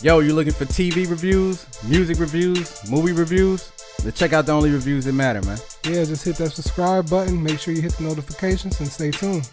Yo, you looking for TV reviews, music reviews, movie reviews? Then check out the only reviews that matter, man. Yeah, just hit that subscribe button. Make sure you hit the notifications and stay tuned.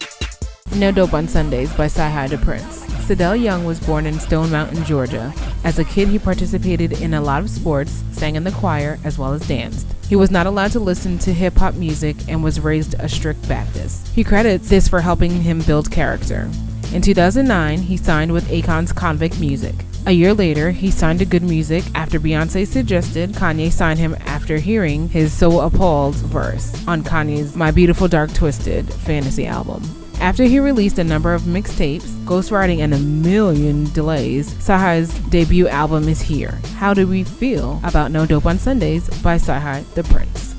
No Dope on Sundays by Cyhi The Prynce. Sidell Young was born in Stone Mountain, Georgia. As a kid, he participated in a lot of sports, sang in the choir, as well as danced. He was not allowed to listen to hip-hop music and was raised a strict Baptist. He credits this for helping him build character. In 2009, he signed with Akon's Convict Music. A year later, he signed to Good Music after Beyonce suggested Kanye sign him after hearing his So Appalled verse on Kanye's My Beautiful Dark Twisted fantasy album. After he released a number of mixtapes, ghostwriting, and a million delays, Cyhi's debut album is here. How do we feel about No Dope on Sundays by Cyhi The Prynce?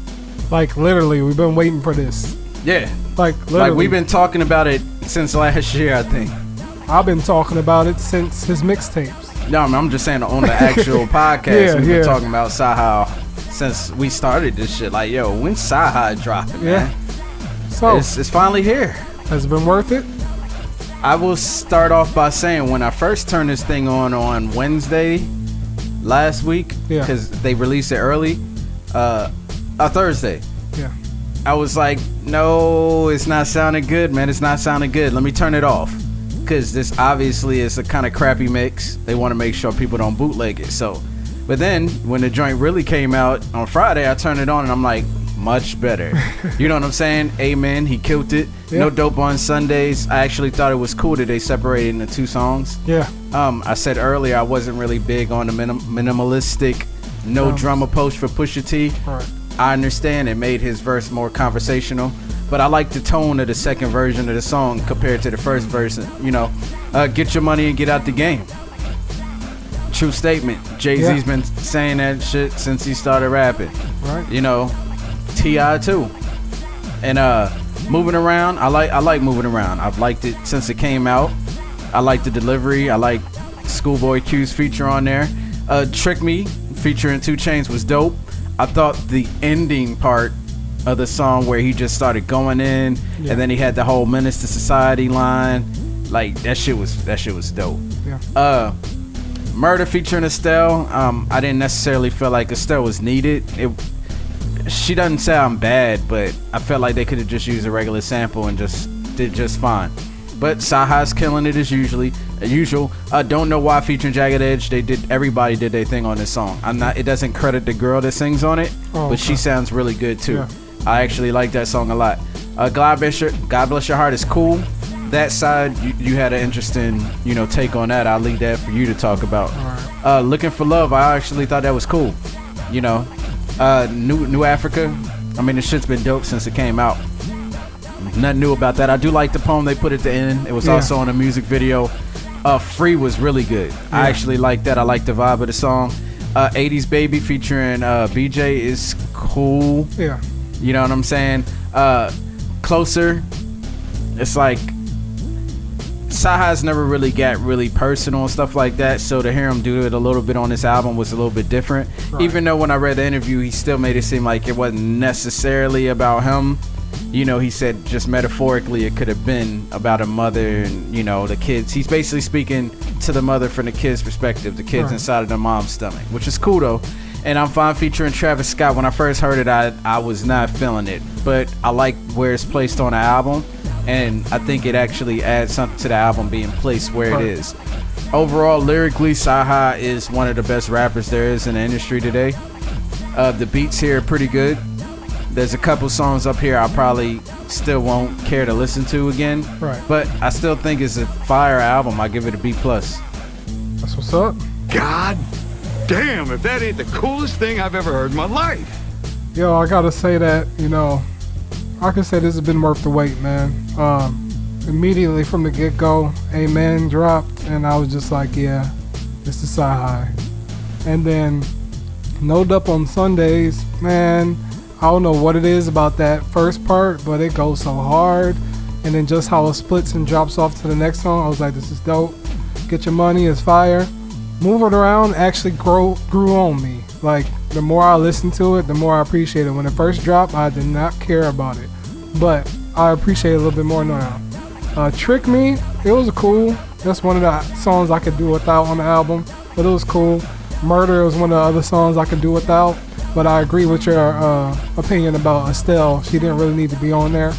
Like, literally, we've been waiting for this. Yeah. Like, literally. Like, we've been talking about it since last year, I think. I've been talking about it since his mixtapes. No, I'm just saying on the actual podcast, we've been talking about Cyhi since we started this shit. Like, yo, when's Cyhi dropping, man? So, it's finally here. Has it been worth it? I will start off by saying when I first turned this thing on Wednesday last week, because they released it early, Thursday. Yeah. I was like, no, it's not sounding good, man. It's not sounding good. Let me turn it off. Because this obviously is a kind of crappy mix. They want to make sure people don't bootleg it. So, but then when the joint really came out on Friday, I turned it on and I'm like, much better. You know what I'm saying? Amen. He killed it. No Dope on Sundays. I actually thought it was cool that they separated into two songs. Yeah. I said earlier I wasn't really big on the minimalistic, no drum approach for Pusha T. Right. I understand it made his verse more conversational, but I like the tone of the second version of the song compared to the first verse. You know, get your money and get out the game. True statement. Jay-Z's been saying that shit since he started rapping. Right. You know, T.I. too. And moving around, I like moving around. I've liked it since it came out. I like the delivery. I like Schoolboy Q's feature on there. Trick Me featuring 2 Chainz was dope. I thought the ending part of the song where he just started going in and then he had the whole Menace to Society line, like that shit was dope. Yeah. Murder featuring Estelle. I didn't necessarily feel like Estelle was needed. She doesn't sound bad, but I felt like they could have just used a regular sample and just did just fine. But Cyhi's killing it as usual. Don't Know Why featuring Jagged Edge. Everybody did their thing on this song. It doesn't credit the girl that sings on it, but she sounds really good too. Yeah. I actually like that song a lot. God Bless Your Heart is cool. That side, you had an interesting, take on that. I'll leave that for you to talk about. Right. Looking for Love, I actually thought that was cool. New Africa, I mean, the shit's been dope since it came out. Nothing new about that. I do like the poem they put at the end. It was also in a music video. Free was really good. I actually like that. I like the vibe of the song. 80s Baby featuring BJ is cool. Yeah. You know what I'm saying? Closer, it's like Cyhi's never really got really personal and stuff like that, so to hear him do it a little bit on this album was a little bit different. Right. Even though when I read the interview, he still made it seem like it wasn't necessarily about him. He said just metaphorically it could have been about a mother and, the kids. He's basically speaking to the mother from the kids' perspective, the kids inside of their mom's stomach, which is cool though. And I'm fine featuring Travis Scott. When I first heard it, I was not feeling it, but I like where it's placed on the album. And I think it actually adds something to the album being placed where it is. Overall, lyrically, Cyhi is one of the best rappers there is in the industry today. The beats here are pretty good. There's a couple songs up here I probably still won't care to listen to again. Right. But I still think it's a fire album. I give it a B+. That's what's up. God damn, if that ain't the coolest thing I've ever heard in my life. Yo, I gotta say that, I can say this has been worth the wait, man. Immediately from the get-go, Amen dropped, and I was just like, yeah, this is Cyhi. And then No Dope on Sundays, man, I don't know what it is about that first part, but it goes so hard. And then just how it splits and drops off to the next song, I was like, this is dope. Get Your Money is fire. Move It Around actually grew on me. Like, the more I listened to it, the more I appreciate it. When it first dropped, I did not care about it, but I appreciate it a little bit more now. Trick Me, it was cool. That's one of the songs I could do without on the album. but it was cool. Murder was one of the other songs I could do without, but I agree with your opinion about Estelle. She didn't really need to be on there.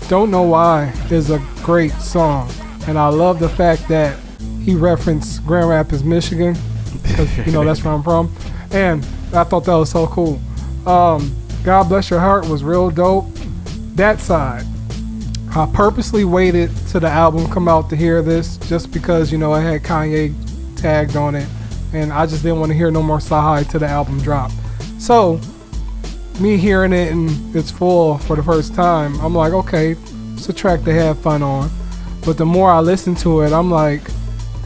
Don't Know Why is a great song, and I love the fact that he referenced Grand Rapids, Michigan, because that's where I'm from, and I thought that was so cool. God Bless Your Heart was real dope. That side, I purposely waited till the album come out to hear this, just because it had Kanye tagged on it, and I just didn't want to hear no more Cyhi till the album dropped. So me hearing it and it's full for the first time, I'm like, okay, it's a track to have fun on. But the more I listen to it, I'm like,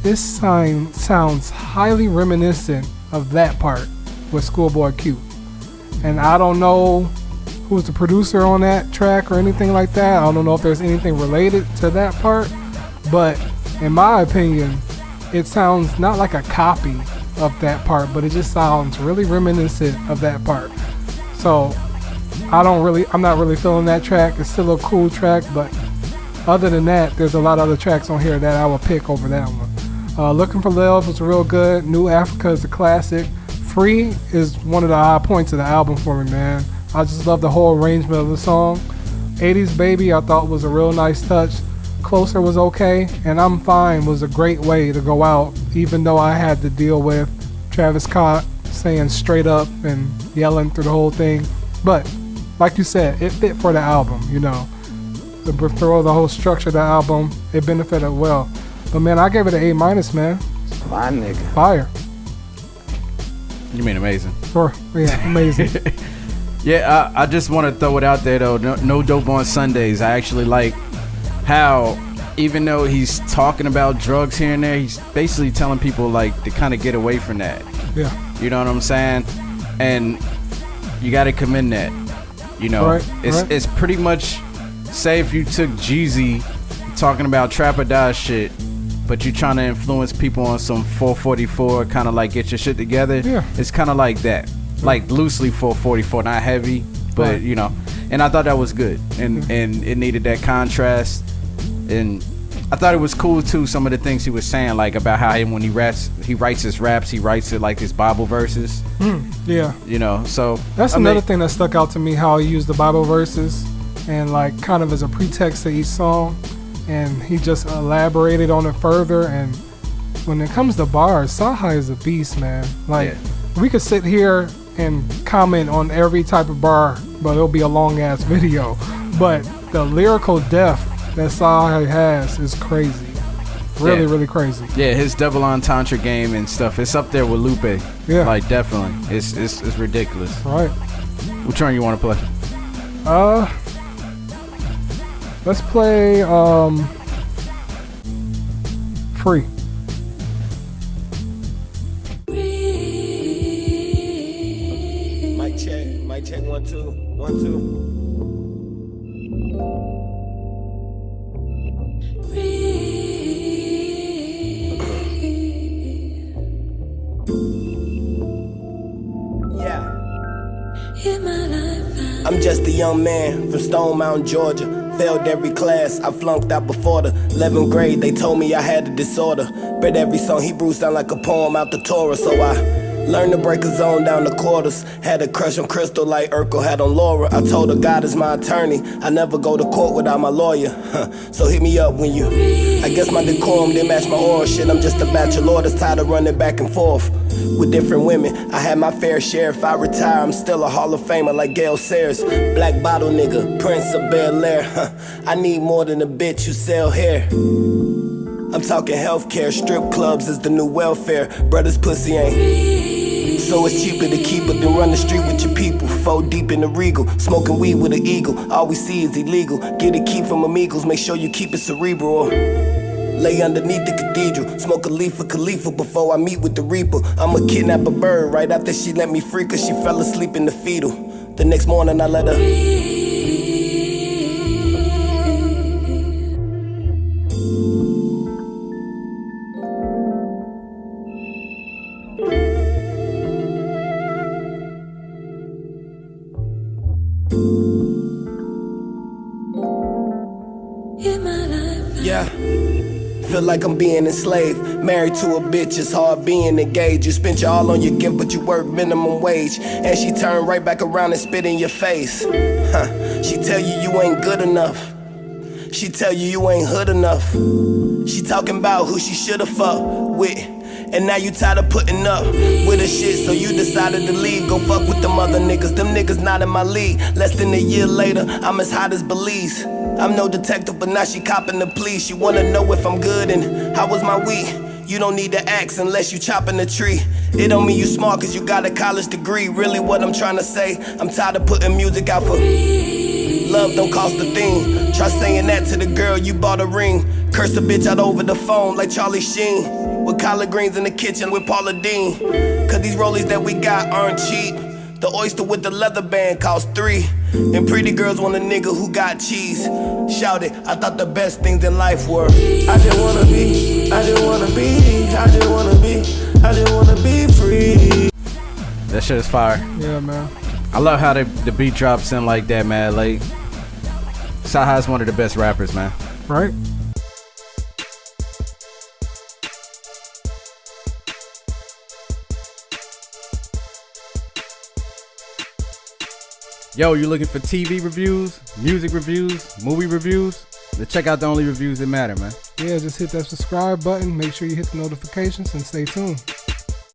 this sounds highly reminiscent of that part with Schoolboy Q. And I don't know who's the producer on that track or anything like that. I don't know if there's anything related to that part, but in my opinion, it sounds not like a copy of that part, but it just sounds really reminiscent of that part. So I'm not really feeling that track. It's still a cool track, but other than that, there's a lot of other tracks on here that I will pick over that one. Looking for Love was real good. New Africa is a classic. Free is one of the high points of the album for me, man. I just love the whole arrangement of the song. 80s Baby I thought was a real nice touch. Closer was okay, and I'm Fine was a great way to go out, even though I had to deal with Travis Scott saying straight up and yelling through the whole thing. But like you said, it fit for the album, through the whole structure of the album, it benefited well. But man, I gave it an A-, man. My nigga. Fire. You mean amazing? Sure. Yeah, amazing. Yeah, I just want to throw it out there though. No dope on Sundays. I actually like how, even though he's talking about drugs here and there, he's basically telling people like to kind of get away from that. Yeah. You know what I'm saying? And you got to commend that. It's pretty much, say if you took Jeezy talking about trap or die shit, but you trying to influence people on some 444, kind of like get your shit together. Yeah. It's kind of like that. Like loosely 444, not heavy, but and I thought that was good, and it needed that contrast, and I thought it was cool too, some of the things he was saying, like about how when he writes his raps, he writes it like his Bible verses. Yeah. So that's another thing that stuck out to me, how he used the Bible verses and like kind of as a pretext to each song, and he just elaborated on it further. And when it comes to bars, Cyhi is a beast, man. Like we could sit here and comment on every type of bar, but it'll be a long ass video. But the lyrical depth that Cyhi has is crazy. Really crazy. Yeah, his double entendre game and stuff, it's up there with Lupe. Yeah. Like definitely. It's ridiculous. Right. Which one you want to play? Let's play Free. Mic check 1 2 1 2. I'm just a young man from Stone Mountain, Georgia. Failed every class, I flunked out before the 11th grade. They told me I had a disorder. Read every song Hebrew sound like a poem out the Torah. So I learned to break a zone down to quarters. Had a crush on Crystal like Urkel had on Laura. I told her God is my attorney. I never go to court without my lawyer. So hit me up when you. I guess my decorum didn't match my aura. Shit, I'm just a bachelor that's tired of running back and forth with different women. I had my fair share. If I retire, I'm still a Hall of Famer like Gail Sayers. Black bottle nigga, Prince of Bel Air. I need more than a bitch who sell hair. I'm talking healthcare, strip clubs is the new welfare. Brothers pussy ain't. So it's cheaper to keep it than run the street with your people. 4 deep in the Regal, smoking weed with an eagle. All we see is illegal. Get a key from amigos, make sure you keep it cerebral. Lay underneath the cathedral, smoke a leaf for Khalifa before I meet with the Reaper. I'ma kidnap a bird right after she let me free, cause she fell asleep in the fetal. The next morning I let her. feel like I'm being enslaved. Married to a bitch, it's hard being engaged. You spent your all on your gift, but you work minimum wage. And she turned right back around and spit in your face. She tell you ain't good enough. She tell you ain't hood enough. She talking about who she shoulda fucked with. And now you tired of putting up with her shit, so you decided to leave. Go fuck with them other niggas. Them niggas not in my league. Less than a year later, I'm as hot as Belize. I'm no detective, but now she copping the police. She wanna know if I'm good and how was my week. You don't need to ask unless you chopping the tree. It don't mean you smart cause you got a college degree. Really what I'm trying to say, I'm tired of putting music out for love don't cost a thing. Try saying that to the girl you bought a ring. Curse a bitch out over the phone like Charlie Sheen. With collard greens in the kitchen with Paula Dean. Cause these rollies that we got aren't cheap. The oyster with the leather band cost $3. And pretty girls want a nigga who got cheese. Shout it, I thought the best things in life were I just wanna be, I just wanna be, I just wanna be, I just wanna be free. That shit is fire. Yeah, man. I love how the beat drops in like that, man. Like, Cyhi is one of the best rappers, man. Right? Yo, you looking for TV reviews, music reviews, movie reviews? Then check out the only reviews that matter, man. Yeah, just hit that subscribe button. Make sure you hit the notifications and stay tuned.